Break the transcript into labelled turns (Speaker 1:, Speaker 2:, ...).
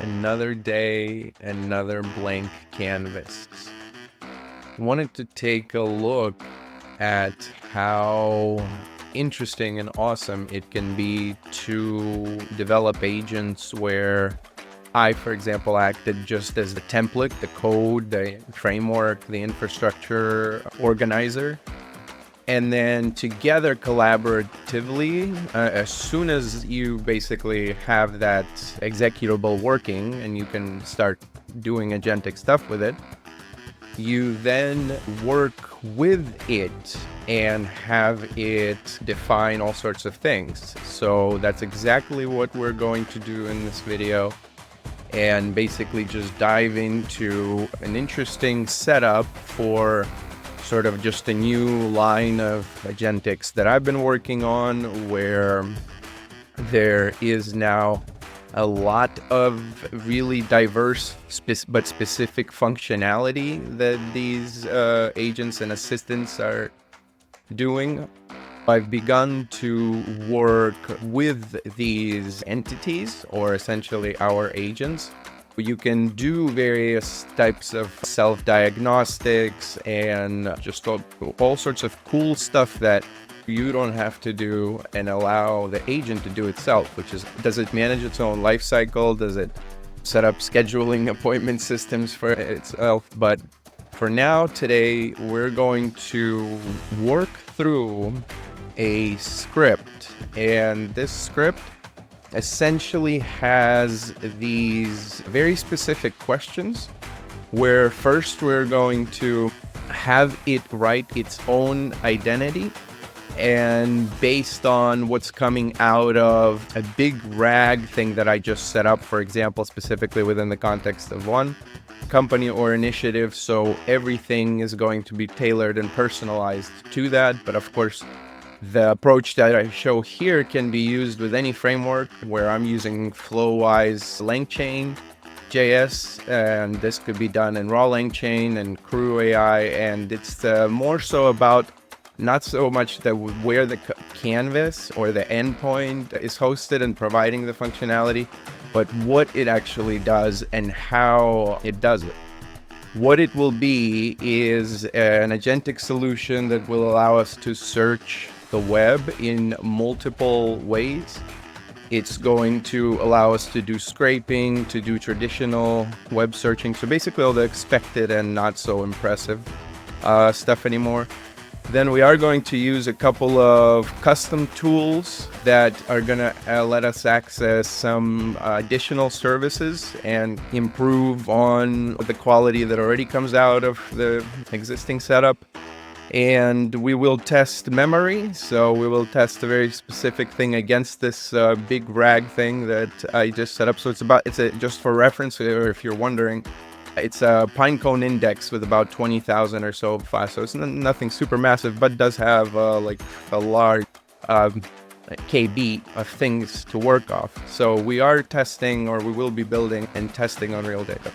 Speaker 1: Another day, another blank canvas. Wanted to take a look at how interesting and awesome it can be to develop agents where I, for example, acted just as the template, the code, the framework, the infrastructure organizer. And then together collaboratively, as soon as you basically have that executable working and you can start doing agentic stuff with it, you then work with it and have it define all sorts of things. So that's exactly what we're going to do in this video, and basically just dive into an interesting setup for sort of just a new line of agentics that I've been working on, where there is now a lot of really diverse but specific functionality that these agents and assistants are doing. I've begun to work with these entities, or essentially our agents. You can do various types of self-diagnostics and just all sorts of cool stuff that you don't have to do, and allow the agent to do itself, which is, does it manage its own life cycle? Does it set up scheduling appointment systems for itself? But for now, today, we're going to work through a script, and this script essentially has these very specific questions where first we're going to have it write its own identity, and based on what's coming out of a big RAG thing that I just set up, for example, specifically within the context of one company or initiative. So everything is going to be tailored and personalized to that. But of course, the approach that I show here can be used with any framework, where I'm using Flowise LangChain JS, and this could be done in raw LangChain and Crew AI. And it's more so about not so much where the canvas or the endpoint is hosted and providing the functionality, but what it actually does and how it does it. What it will be is an agentic solution that will allow us to search the web in multiple ways. It's going to allow us to do scraping, to do traditional web searching, so basically all the expected and not so impressive stuff anymore. Then we are going to use a couple of custom tools that are going to let us access some additional services and improve on the quality that already comes out of the existing setup. And we will test memory. So we will test a very specific thing against this big RAG thing that I just set up. So just for reference, or if you're wondering, it's a pinecone index with about 20,000 or so files. So it's nothing super massive, but does have like a large KB of things to work off. So we are testing, or we will be building and testing on real data.